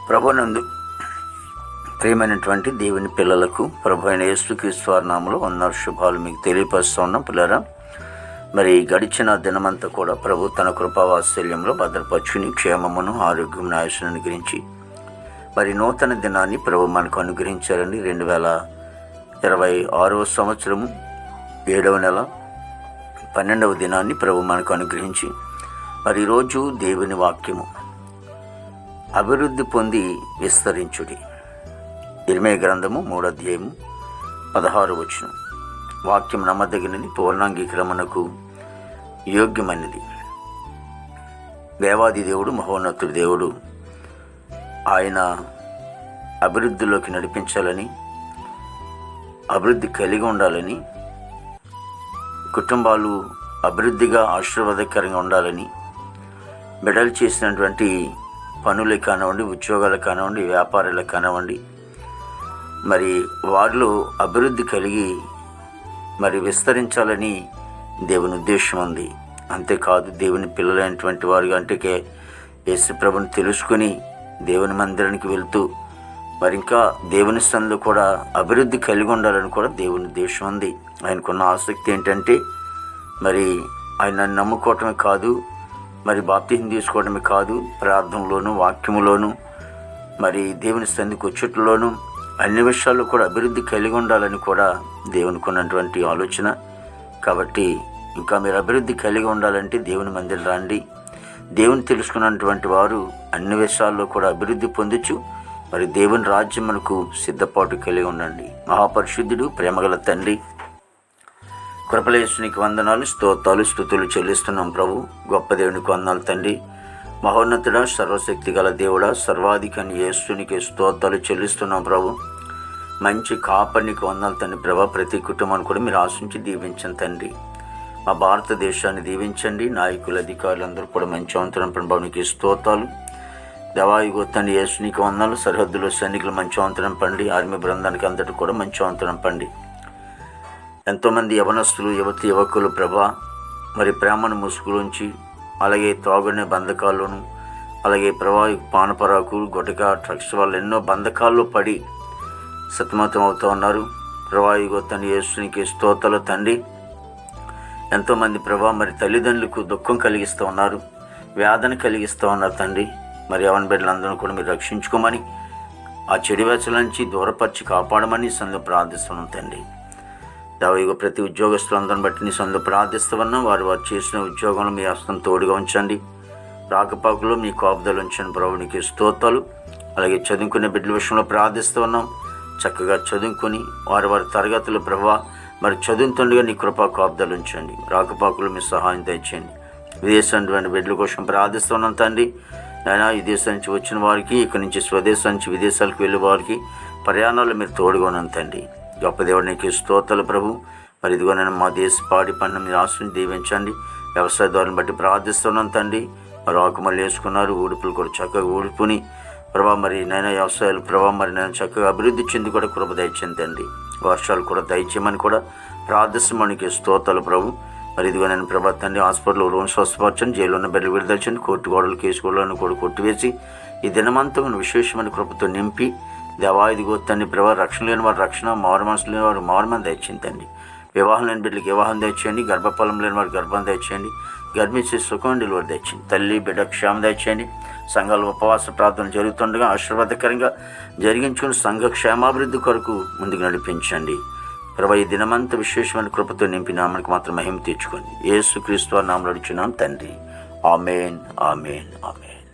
ప్రభునందు ప్రియమైనటువంటి దేవుని పిల్లలకు ప్రభు అయిన యేసుక్రీస్తు వారి నామములో వందనాలు శుభాలు మీకు తెలియపరుస్తూ ఉన్నాం. పిల్లరా, మరి గడిచిన దినమంతా కూడా ప్రభు తన కృపావాత్సల్యంలో భద్రపరుచుని క్షేమమును ఆరోగ్యం ఆయుష్ను అనుగ్రహించి మరి నూతన దినాన్ని ప్రభు మనకు అనుగ్రహించారండి. 2026వ సంవత్సరము 7వ నెల 12వ దినాన్ని ప్రభు మనకు అనుగ్రహించి మరి ఈరోజు దేవుని వాక్యము అభివృద్ధి పొంది విస్తరించుడి. ఇర్మీయా గ్రంథము 3వ అధ్యాయము 16వ వచనం. వాక్యం నమ్మదగినది, పూర్ణాంగీకరణకు యోగ్యమైనది. దేవాది దేవుడు, మహోన్నతుడి దేవుడు ఆయన అభివృద్ధిలోకి నడిపించాలని, అభివృద్ధి కలిగి ఉండాలని, కుటుంబాలు అభివృద్ధిగా ఆశీర్వాదకరంగా ఉండాలని, బిడ్డలు చేసినటువంటి పనులకు కానివ్వండి, ఉద్యోగాలకు కానివ్వండి, వ్యాపారాలకు కానివ్వండి, మరి వారిలో అభివృద్ధి కలిగి మరి విస్తరించాలని దేవుని ఉద్దేశం ఉంది. అంతేకాదు, దేవుని పిల్లలైనటువంటి వారు అంటే యేసు ప్రభుని తెలుసుకొని దేవుని మందిరానికి వెళ్తూ మరి ఇంకా దేవుని సన్నిధిలో కూడా అభివృద్ధి కలిగి ఉండాలని కూడా దేవుని ఉద్దేశం ఉంది. ఆయనకున్న ఆసక్తి ఏంటంటే మరి ఆయన నమ్ముకోవటమే కాదు, మరి బాప్తిసం తీసుకోవడమే కాదు, ప్రార్థనలోను, వాక్యములోను, మరి దేవుని సన్నిధికి వచ్చేట్లోను అన్ని విషయాల్లో కూడా అభివృద్ధి కలిగి ఉండాలని కూడా దేవునికి ఉన్నటువంటి ఆలోచన. కాబట్టి ఇంకా మీరు అభివృద్ధి కలిగి ఉండాలంటే దేవుని మందిరం రండి. దేవుని తెలుసుకున్నటువంటి వారు అన్ని విషయాల్లో కూడా అభివృద్ధి పొందొచ్చు. మరి దేవుని రాజ్యం మనకు సిద్ధపాటు కలిగి ఉండండి. మహాపరిశుద్ధుడు, ప్రేమగల తండ్రి, కృపలేసునికి వందనాలు, స్తోత్రాలు, స్తుతులు చెల్లిస్తున్నాం ప్రభు. గొప్ప దేవునికి వందనాలు తండ్రి. మహోన్నతుడా, సర్వశక్తి గల దేవుడా, సర్వాధికారి యేసునికి స్తోత్రాలు చెల్లిస్తున్నాం ప్రభు. మంచి కాపరికి వందనాలు తండ్రి ప్రభా. ప్రతి కుటుంబాన్ని కూడా మీరు ఆశించి దీవించండి తండ్రి. మా భారతదేశాన్ని దీవించండి. నాయకులు, అధికారులందరూ కూడా మంచి వంతనం ప్రభానికి స్తోత్రాలు. దేవాయుగో తండ్రి యేసునికి వందనాలు. సరిహద్దులో సైనికులు మంచి వంతనం పండి, ఆర్మీ బృందానికి అందరికీ కూడా మంచి వంతనం పండి. ఎంతోమంది యవనస్తులు, యువకులు ప్రభా మరి ప్రేమను ముసుగులోంచి, అలాగే త్రాగునే బంధకాల్లోను, అలాగే పానపరాకు, గుటక, డ్రగ్స్ వల్ల ఎన్నో బంధకాల్లో పడి సతమతం అవుతూ ఉన్నారు. ప్రభాయుగో తండ్రి యేసునికి స్తోత్రాలు తండ్రి. ఎంతోమంది ప్రభా మరి తల్లిదండ్రులకు దుఃఖం కలిగిస్తూ ఉన్నారు, వేదన కలిగిస్తూ ఉన్నారు తండ్రి. మరి యవన బిడ్డలందరూ కూడా మీరు రక్షించుకోమని, ఆ చెడు వ్యసనాల నుంచి దూరపరిచి కాపాడమని సందు ప్రార్థిస్తున్నాం తండ్రి. దేవయుగ ప్రతి ఉద్యోగస్తులందరిని బట్టి నీ సందు ప్రార్థిస్తున్నాం. వారు చేసిన ఉద్యోగంలో మీ హస్తం తోడుగా ఉంచండి. రాకపోకలో మీ కాపుదలు ఉంచండి ప్రభు. నీకు స్తోత్రాలు. అలాగే చదువుకునే బిడ్డల విషయంలో ప్రార్థిస్తున్నాం. చక్కగా చదువుకొని వారి తరగతులు ప్రభావ మరి చదువుతుండగా నీ కృపా కాపుదలు ఉంచండి. రాకపోకలు మీ సహాయం తెచ్చండి. విదేశం బిడ్డల కోసం ప్రార్థిస్తున్నాం తండ్రి. నాయన, ఈ దేశం నుంచి వచ్చిన వారికి, ఇక్కడి నుంచి స్వదేశం నుంచి విదేశాలకు వెళ్ళే వారికి ప్రయాణాలు మీరు తోడుగా ఉన్నాను తండ్రి. గొప్ప దేవుడు నీకు స్తోత్రాలు ప్రభు. మరి ఇదిగో నేను మా దేశ పాడి పండుగ మీరు ఆశ్రయం దీవించండి. వ్యవసాయదారులను బట్టి ప్రార్థిస్తున్నాను తండ్రి. మరి ఆకుమల్లి వేసుకున్నారు, ఊడుపులు కూడా చక్కగా ఊడుపుని ప్రభా మరి నైనా వ్యవసాయాలు ప్రభా మరి నేను చక్కగా అభివృద్ధి చెంది కూడా కృప దయచేయండి తండ్రి. వర్షాలు కూడా దయచేయమని కూడా ప్రార్థిస్తామనికి స్తోత్రాలు ప్రభు. మరి ఇదిగో నేను ప్రభా తండ్రి హాస్పిటల్లో రూమ్ స్వస్థపరచండి, జైలు ఉన్న బిడ్డలు విడుదలచండి, కోర్టు గోడలు, కేసు గోడలను కూడా కొట్టివేసి ఈ దినమంతా విశేషమైన కృపతో నింపి దేవా ఇదిగో తండ్రి ప్రభా రక్షణ లేని వారు రక్షణ, మారు మనసు లేని వారు మారుమని దయచేయండి తండ్రి. వివాహం లేని బిడ్డలకు వివాహం దయచేయండి, గర్భఫలం లేని వారు గర్భం దయచేయండి, గర్భించే సుఖం డెలివరీ దయచేయండి. తల్లి బిడ్డ క్షేమం దయచేయండి. సంఘాలు ఉపవాస ప్రార్థన జరుగుతుండగా ఆశీర్వాదకరంగా జరిగించుకుని సంఘ క్షేమాభివృద్ధి కొరకు ముందుకు నడిపించండి ప్రభా. ఈ దినమంతా విశేషమైన కృపతో నింపి నామనికి మాత్రం మహిమ తెచ్చుకోండి. యేసుక్రీస్తు నామములో అడుగుచున్నాం తండ్రి. ఆమేన్, ఆమేన్, ఆమేన్.